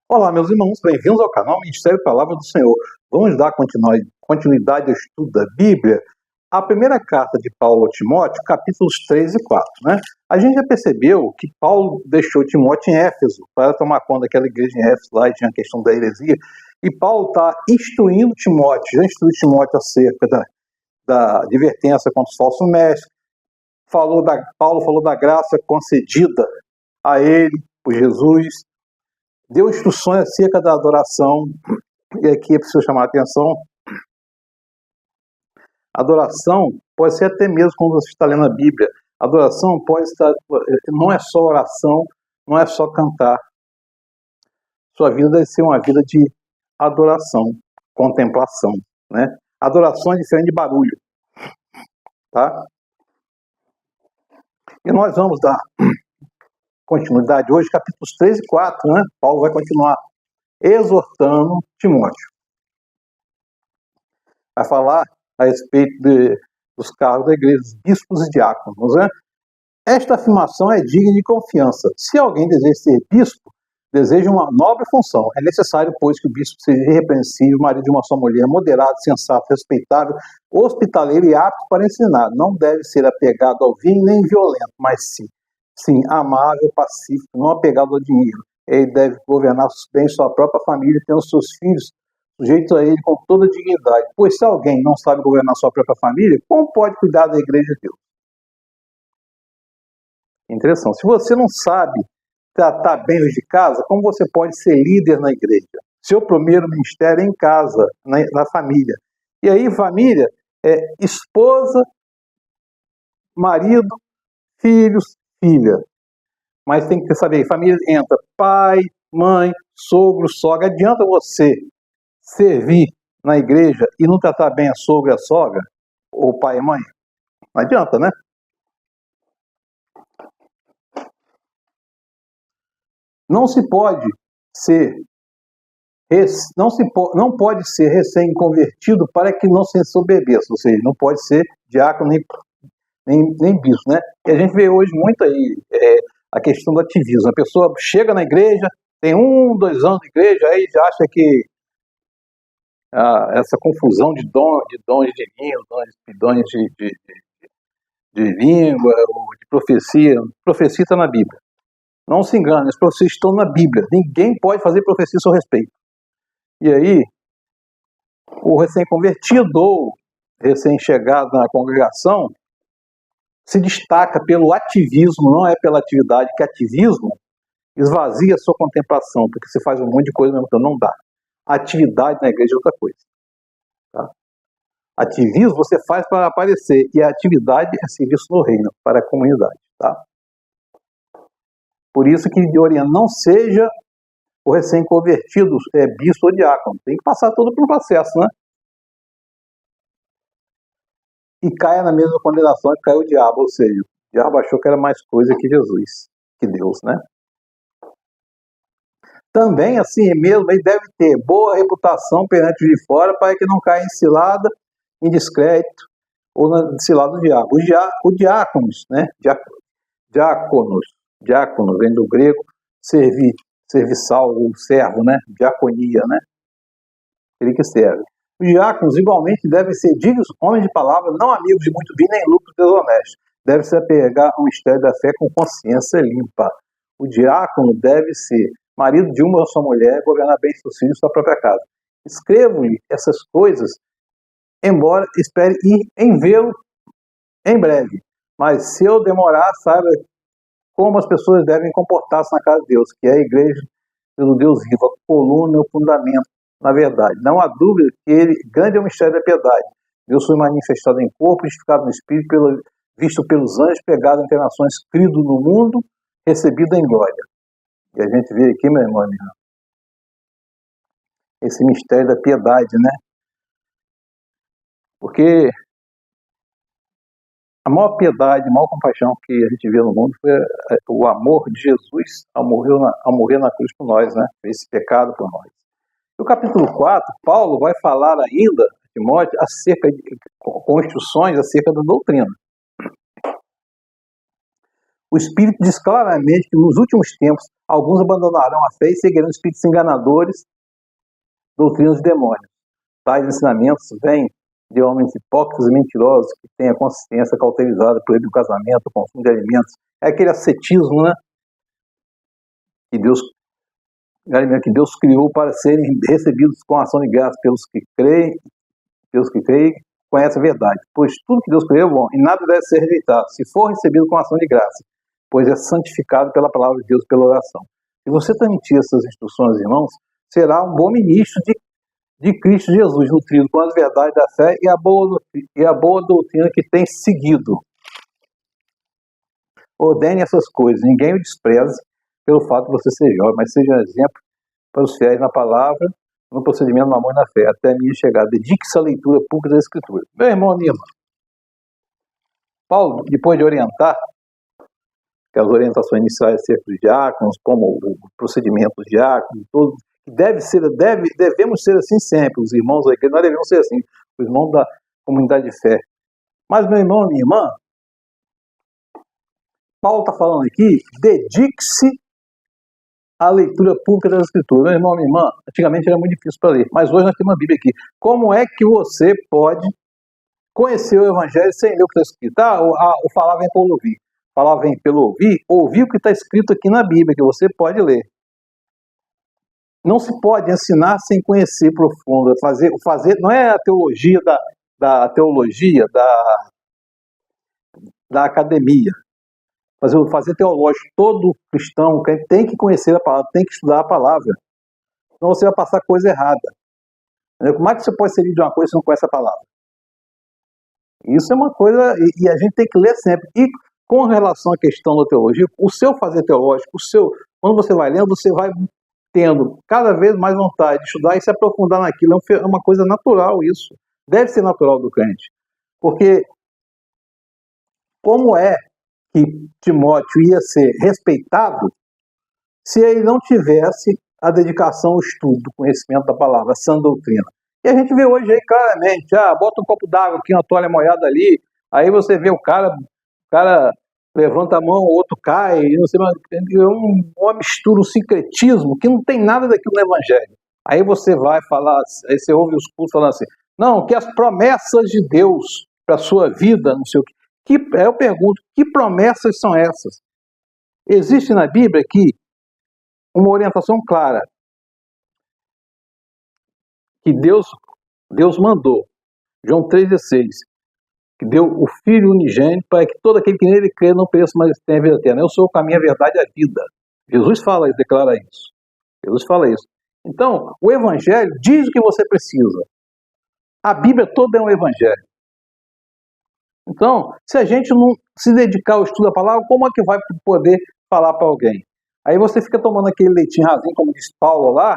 Olá, meus irmãos, bem-vindos ao canal Ministério Palavra do Senhor. Vamos dar continuidade ao estudo da Bíblia. A primeira carta de Paulo a Timóteo, capítulos 3 e 4. Né? A gente já percebeu que Paulo deixou Timóteo em Éfeso para tomar conta daquela igreja em Éfeso, lá e tinha a questão da heresia. E Paulo está instruindo Timóteo, já instruiu Timóteo acerca da advertência contra os falsos mestres. Paulo falou da graça concedida a ele por Jesus. Deu instruções acerca da adoração, e aqui é preciso chamar a atenção. Adoração pode ser até mesmo quando você está lendo a Bíblia. Adoração pode estar, não é só oração, não é só cantar. Sua vida deve ser uma vida de adoração, contemplação, né? Adoração é diferente de barulho, tá? E nós vamos dar continuidade hoje, capítulos 3 e 4, né? Paulo vai continuar exortando Timóteo. Vai falar a respeito dos cargos da igreja, bispos e diáconos, né? Esta afirmação é digna de confiança. Se alguém deseja ser bispo, deseja uma nobre função. É necessário, pois, que o bispo seja irrepreensível, marido de uma só mulher, moderado, sensato, respeitável, hospitaleiro e apto para ensinar. Não deve ser apegado ao vinho nem violento, mas sim, amável, pacífico, não apegado ao dinheiro. Ele deve governar bem sua própria família, tendo seus filhos sujeitos a ele com toda dignidade. Pois se alguém não sabe governar sua própria família, como pode cuidar da igreja de Deus? Interessante. Se você não sabe tratar bem os de casa, como você pode ser líder na igreja? Seu primeiro ministério é em casa, na família. E aí, família é esposa, marido, filhos, filha. Mas tem que saber, família entra pai, mãe, sogro, sogra. Adianta você servir na igreja e não tratar bem a sogra e a sogra, ou pai e mãe? Não adianta, né? Não pode ser recém-convertido para que não se ensoberbeça, ou seja, não pode ser diácono nem bispo, né? E a gente vê hoje muito aí a questão do ativismo. A pessoa chega na igreja, tem 2 anos de igreja, aí já acha que essa confusão de dons de língua, dons de língua, ou de profecia está na Bíblia. Não se engane, as profecias estão na Bíblia. Ninguém pode fazer profecia a seu respeito. E aí, o recém-convertido ou recém-chegado na congregação se destaca pelo ativismo, não é pela atividade, que ativismo esvazia a sua contemplação, porque você faz um monte de coisa mesmo, então não dá. Atividade na igreja é outra coisa. Tá? Ativismo você faz para aparecer, e a atividade é serviço no reino, para a comunidade. Tá? Por isso que orienta, não seja o recém-convertido bispo ou diácono. Tem que passar todo pelo processo, né? E caia na mesma condenação que caiu o diabo, ou seja, o diabo achou que era mais coisa que Jesus, que Deus, né? Também, assim mesmo, ele deve ter boa reputação perante os de fora para que não caia em cilada, em descrédito ou na cilada do diabo. Os diáconos, né? Diácono vem do grego serviçal, ou servo, né? Diaconia, né? Ele que serve. Os diáconos, igualmente, devem ser dignos homens de palavra, não amigos de muito bem, nem lucros desonestos. Deve se apegar ao mistério da fé com consciência limpa. O diácono deve ser marido de uma só mulher, governar bem seus filhos e sua própria casa. Escrevo-lhe essas coisas, embora espere ir em vê-lo em breve. Mas se eu demorar, saiba como as pessoas devem comportar-se na casa de Deus, que é a igreja do Deus vivo, a coluna e o fundamento, na verdade. Não há dúvida que grande é o mistério da piedade. Deus foi manifestado em corpo, edificado no espírito, visto pelos anjos, pregado entre nações, crido no mundo, recebido em glória. E a gente vê aqui, meu irmão, esse mistério da piedade, né? Porque a maior piedade, a maior compaixão que a gente vê no mundo foi o amor de Jesus ao morrer na cruz por nós, né? Esse pecado por nós. No capítulo 4, Paulo vai falar ainda, Timóteo, com instruções acerca da doutrina. O Espírito diz claramente que nos últimos tempos Alguns abandonarão a fé e seguirão espíritos enganadores, doutrinas de demônios. Tais ensinamentos vêm de homens hipócritas e mentirosos que têm a consciência cauterizada por ele, o casamento, o consumo de alimentos. É aquele ascetismo, né? Que Deus criou para serem recebidos com ação de graça pelos que creem, conhecem a verdade. Pois tudo que Deus criou é bom e nada deve ser rejeitado, se for recebido com ação de graça, pois é santificado pela palavra de Deus, pela oração. Se você transmitir essas instruções, irmãos, será um bom ministro de Cristo Jesus, nutrido com as verdades da fé e a boa doutrina que tem seguido. Ordene essas coisas, ninguém o despreze pelo fato de você ser jovem, mas seja um exemplo para os fiéis na palavra, no procedimento, no amor e na fé, até a minha chegada. Dedique-se à leitura pública da Escritura. Meu irmão, minha irmã, Paulo, depois de orientar, que as orientações iniciais acerca dos diáconos, como o procedimento dos diáconos, tudo, devemos ser assim sempre, os irmãos da igreja, nós devemos ser assim, os irmãos da comunidade de fé. Mas, meu irmão, minha irmã, Paulo está falando aqui, dedique-se à leitura pública das Escrituras. Meu irmão, minha irmã, antigamente era muito difícil para ler, mas hoje nós temos uma Bíblia aqui. Como é que você pode conhecer o Evangelho sem ler o que está escrito? O falar vem pelo ouvir. Falar vem pelo ouvir o que está escrito aqui na Bíblia, que você pode ler. Não se pode ensinar sem conhecer profundo. Fazer não é a teologia da academia. Fazer teológico. Todo cristão tem que conhecer a palavra, tem que estudar a palavra. Senão você vai passar coisa errada. Como é que você pode servir de uma coisa se não conhece a palavra? Isso é uma coisa, e a gente tem que ler sempre. E com relação à questão da teologia, o seu fazer teológico, quando você vai lendo, você vai tendo cada vez mais vontade de estudar e se aprofundar naquilo. É uma coisa natural isso. Deve ser natural do crente. Porque como é que Timóteo ia ser respeitado se ele não tivesse a dedicação ao estudo do conhecimento da palavra, a sã doutrina? E a gente vê hoje aí claramente, bota um copo d'água aqui, uma toalha molhada ali, aí você vê o cara levanta a mão, o outro cai, não sei mais, uma mistura, um sincretismo, que não tem nada daquilo no Evangelho. Aí você vai falar, aí você ouve os cultos falando assim, não, que as promessas de Deus para a sua vida, não sei o quê. Eu pergunto, que promessas são essas? Existe na Bíblia aqui uma orientação clara que Deus mandou, João 3,16, que deu o Filho unigênito para que todo aquele que nele crê não pereça, mas tenha a vida eterna. Eu sou o caminho, a verdade e a vida. Jesus fala isso, declara isso. Jesus fala isso. Então, o Evangelho diz o que você precisa. A Bíblia toda é um Evangelho. Então, se a gente não se dedicar ao estudo da palavra, como é que vai poder falar para alguém? Aí você fica tomando aquele leitinho rasinho, como diz Paulo lá,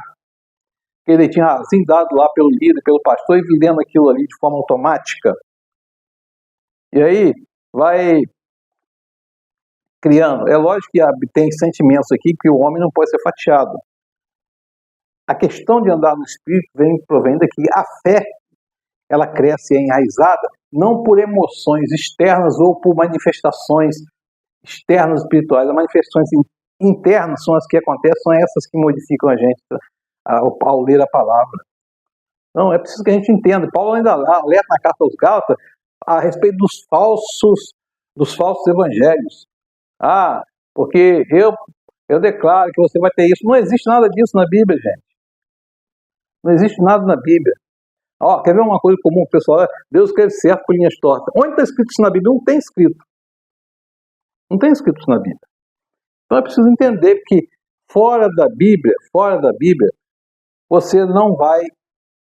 aquele leitinho rasinho dado lá pelo líder, pelo pastor, e vivendo aquilo ali de forma automática. E aí, vai criando. É lógico que tem sentimentos aqui que o homem não pode ser fatiado. A questão de andar no Espírito provém daqui. A fé, ela cresce enraizada, não por emoções externas ou por manifestações externas espirituais. As manifestações internas são as que acontecem, são essas que modificam a gente ao ler a palavra. Então, é preciso que a gente entenda. Paulo ainda alerta na carta aos Gálatas a respeito dos falsos evangelhos. Porque eu declaro que você vai ter isso. Não existe nada disso na Bíblia, gente. Não existe nada na Bíblia. Quer ver uma coisa comum, pessoal? Deus escreve certo por linhas tortas. Onde está escrito isso na Bíblia? Não tem escrito. Não tem escrito isso na Bíblia. Então é preciso entender que fora da Bíblia, você não vai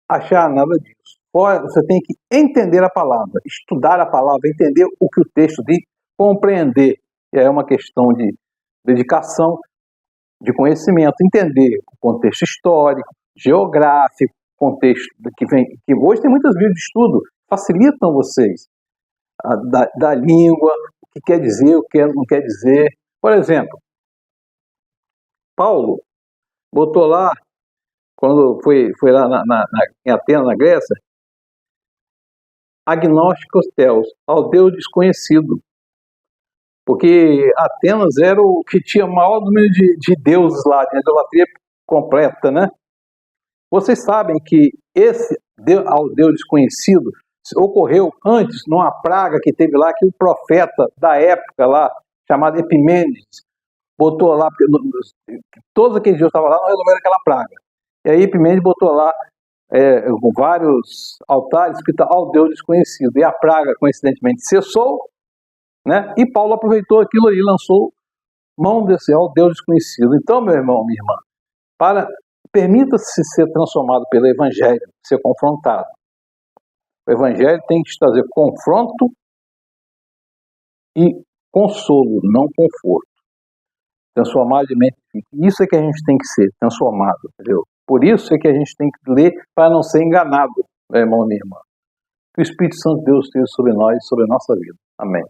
achar nada disso. Você tem que entender a palavra, estudar a palavra, entender o que o texto diz, compreender. E aí é uma questão de dedicação, de conhecimento, entender o contexto histórico, geográfico, contexto que hoje tem muitas Bíblias de estudo, facilitam vocês da língua, o que quer dizer, o que não quer dizer. Por exemplo, Paulo botou lá, quando foi lá em Atenas, na Grécia, agnósticos teos, ao Deus desconhecido. Porque Atenas era o que tinha o maior número de deuses lá, de idolatria completa, né? Vocês sabem que esse ao Deus desconhecido ocorreu antes, numa praga que teve lá, que o profeta da época lá, chamado Epimênides, botou lá, todos aqueles dias estavam lá, não resolveram aquela praga. E aí Epimênides botou lá com vários altares escrito ao Deus desconhecido. E a praga, coincidentemente, cessou, né? E Paulo aproveitou aquilo aí, lançou mão desse ao Deus desconhecido. Então, meu irmão, minha irmã, permita-se ser transformado pelo Evangelho, ser confrontado. O Evangelho tem que te trazer confronto e consolo, não conforto. Transformado de mente. Isso é que a gente tem que ser, transformado, entendeu? Por isso é que a gente tem que ler para não ser enganado, meu irmão e minha irmã. Que o Espírito Santo de Deus esteja sobre nós e sobre a nossa vida. Amém.